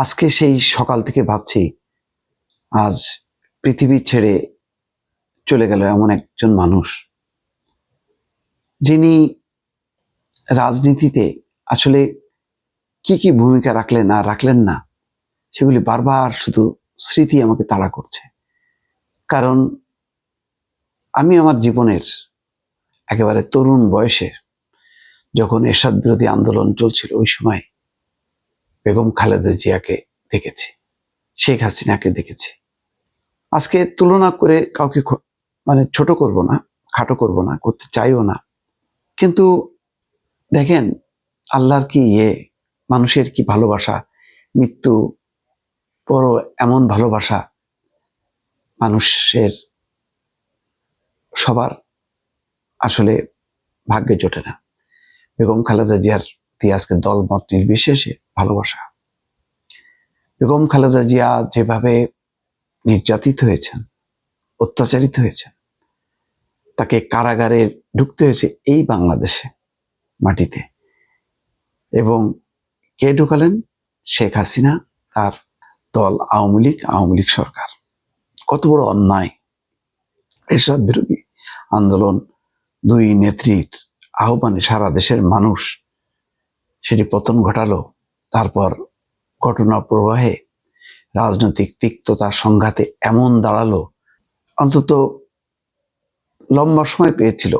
আজকে সেই সকাল থেকে ভাবছি, আজ পৃথিবী ছেড়ে চলে গেল এমন একজন মানুষ, যিনি রাজনীতিতে আসলে কি কি ভূমিকা রাখলেন আর রাখলেন না, সেগুলি বারবার শুধু স্মৃতি আমাকে তাড়া করছে। কারণ আমি আমার জীবনের একেবারে তরুণ বয়সে, যখন এরশাদ বিরোধী আন্দোলন চলছিল, ওই সময় বেগম খালেদা জিয়াকে দেখেছি, শেখ হাসিনাকে দেখেছি। আজকে তুলনা করে কাউকে ছোট করব না, খাটো করব না, করতে চাইও না। কিন্তু দেখেন, আল্লাহর কি মানুষের কি ভালোবাসা, মৃত্যু পরও এমন ভালোবাসা মানুষের সবার আসলে ভাগ্যে জোটে না। বেগম খালেদা জিয়ার প্রতি আজকে দলমত নির্বিশেষে ভালোবাসা। বেগম খালেদা জিয়া যেভাবে নির্যাতিত হয়েছেন, অত্যাচারিত হয়েছেন, তাকে কারাগারে ঢুকতে হয়েছে এই বাংলাদেশে মাটিতে, এবং কে ঢুকালেন? শেখ হাসিনা, তার দল আওয়ামী লীগ সরকার। কত বড় অন্যায়! এরশাদ বিরোধী আন্দোলন, দুই নেত্রীর আহ্বানে সারা দেশের মানুষ সেটি পতন ঘটালো। তারপর ঘটনা প্রবাহে রাজনৈতিক তিক্ততার সংঘাতে এমন দাঁড়ালো, অন্তত লম্বা সময় পেয়েছিল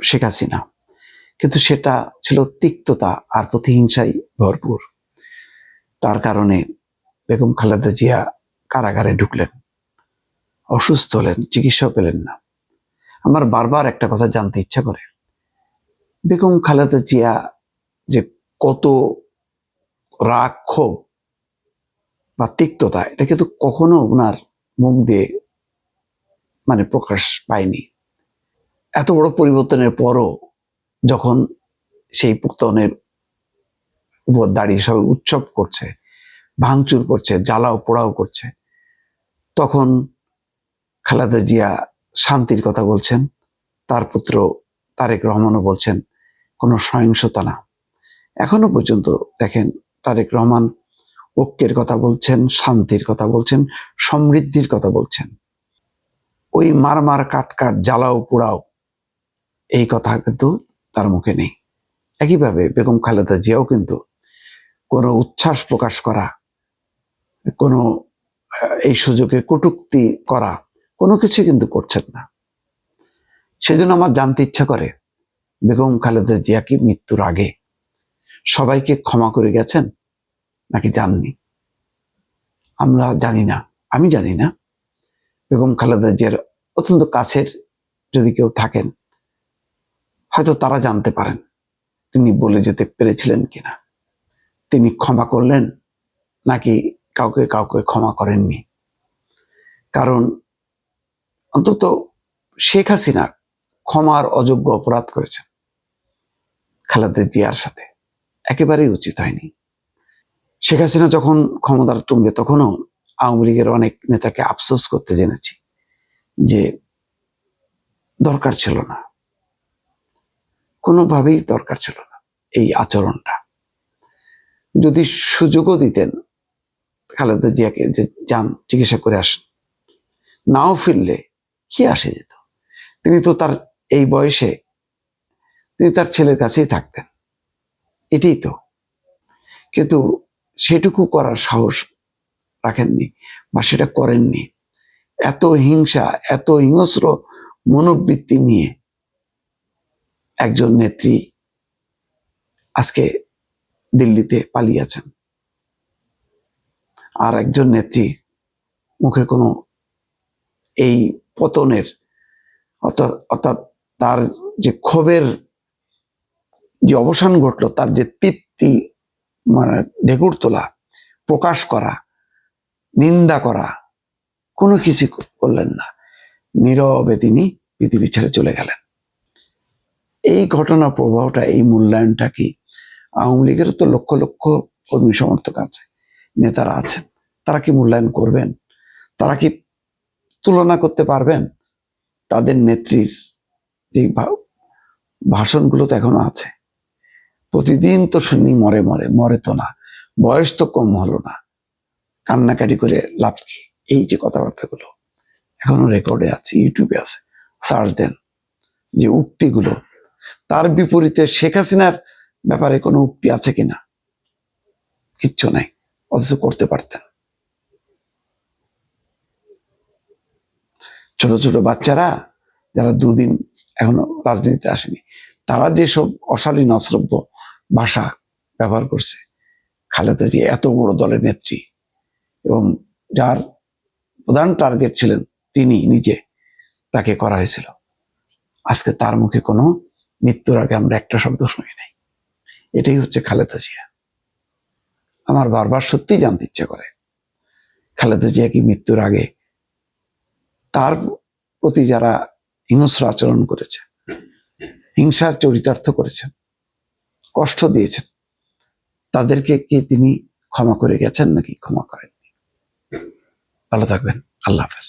শেখ হাসিনা, কিন্তু সেটা ছিল তিক্ততা আর প্রতিহিংসায় ভরপুর। তার কারণে বেগম খালেদা জিয়া কারাগারে ঢুকলেন, অসুস্থ হলেন, চিকিৎসা পেলেন না। আমার বারবার একটা কথা জানতে ইচ্ছা করে, বেগম খালেদা জিয়া যে কত রাগ, ক্ষোভ বা তিক্ততা, এটা কিন্তু কখনো ওনার মুখ দিয়ে প্রকাশ পায়নি। এত বড় পরিবর্তনের পরও যখন সেই পতনের উপর দাঁড়িয়ে সবাই উৎসব করছে, ভাঙচুর করছে, জ্বালাও পোড়াও করছে, তখন খালেদা জিয়া শান্তির কথা বলছেন। তার পুত্র তারেক রহমানও বলছেন কোনো সহিংসতা না। এখনো পর্যন্ত দেখেন, তারেক রহমান ঐক্যের কথা বলছেন, শান্তির কথা বলছেন, সমৃদ্ধির কথা বলছেন। ওই মার কাট জ্বালাও পোড়াও, এই কথা কিন্তু তার মুখে নেই। একইভাবে বেগম খালেদা জিয়াও কিন্তু কোনো উচ্ছ্বাস প্রকাশ করা, কোনো এই সুযোগে কটূক্তি করা, কোনো কিছু কিন্তু করছেন না। সেজন্য আমার জানতে ইচ্ছা করে, বেগম খালেদা জিয়া কি মৃত্যুর আগে সবাইকে ক্ষমা করে গেছেন নাকি জাননি? আমরা জানি না, আমি জানি না। বেগম খালেদা জিয়ার অত্যন্ত কাছের যদি কেউ থাকেন, হয়তো তারা জানতে পারেন তিনি বলে যেতে পেরেছিলেন কিনা, তিনি ক্ষমা করলেন নাকি কাউকে ক্ষমা করেননি। কারণ অন্তত শেখ হাসিনা ক্ষমার অযোগ্য অপরাধ করেছেন, খালেদা জিয়ার সাথে একেবারেই উচিত হয়নি। শেখ হাসিনা যখন ক্ষমতার তুঙ্গে, তখনও আওয়ামী লীগের অনেক নেতাকে আফসোস করতে জেনেছি যে দরকার ছিল না, কোনোভাবেই দরকার ছিল না এই আচরণটা। যদি সুযোগও দিতেন খালেদা জিয়াকে যে যান চিকিৎসা করে আসেন, নাও ফিরলে কি আসে যেত? তিনি তো তার এই বয়সে তিনি তার ছেলের কাছেই থাকতেন, এটাই তো। কিন্তু সেটুকু করার সাহস রাখেননি বা সেটা করেননি। এত হিংসা, এত হিংস্র মনোবৃত্তি নিয়ে একজন নেত্রী আজকে দিল্লিতে পালিয়েছেন, আর একজন নেত্রী মুখে কোনো এই পতনের অর্থাৎ তার যে ক্ষোভের যে অবসান ঘটলো, তার যে তৃপ্তি ঢেকুর তোলা, প্রকাশ করা, নিন্দা করা, কোনো কিছু করলেন না। নীরবে তিনি পৃথিবী ছেড়ে চলে গেলেন। এই ঘটনা প্রবাহটা, এই মূল্যায়নটা কি আওয়ামী লীগের তো লক্ষ লক্ষ কর্মী সমর্থক আছে, নেতারা আছেন, তারা কি মূল্যায়ন করবেন? তারা কি তুলনা করতে পারবেন? তাদের নেত্রীর যে ভাষণগুলো তো এখনো আছে, প্রতিদিন তো শুনি মরে তো না, বয়স তো কম হলো না, কান্নাকাটি করে লাভ কি? এই যে কথাবার্তাগুলো এখনো রেকর্ডে আছে, ইউটিউবে আছে, সার্চ দেন। যে উক্তিগুলো, তার বিপরীতে শেখ হাসিনার ব্যাপারে কোনো উক্তি আছে কিনা? কিচ্ছু নাই, অথচ করতে পারতেন। ছোট ছোট বাচ্চারা যারা দুদিন এখনো রাজনীতিতে আসেনি, তারা যেসব অশালীন অশ্রব্য ভাষা ব্যবহার করছে, খালেদা জিয়া এত বড় দলের নেত্রী এবং যার প্রধান টার্গেট ছিলেন তিনি নিজে, তাকে করা হয়েছিল। আজকে তার মুখে কোনো মৃত্যুর আগে আমরা একটা শব্দ শুনি নাই। এটাই হচ্ছে খালেদা জিয়া। আমার বারবার সত্যি জানতে ইচ্ছে করে, খালেদা জিয়া কি মৃত্যুর আগে তার প্রতি যারা হিংস্র আচরণ করেছে, হিংসার চরিতার্থ করেছেন, কষ্ট দিয়েছেন, তাদেরকে কি তিনি ক্ষমা করে গেছেন নাকি ক্ষমা করেননি? ভালো থাকবেন। আল্লাহ হাফেজ।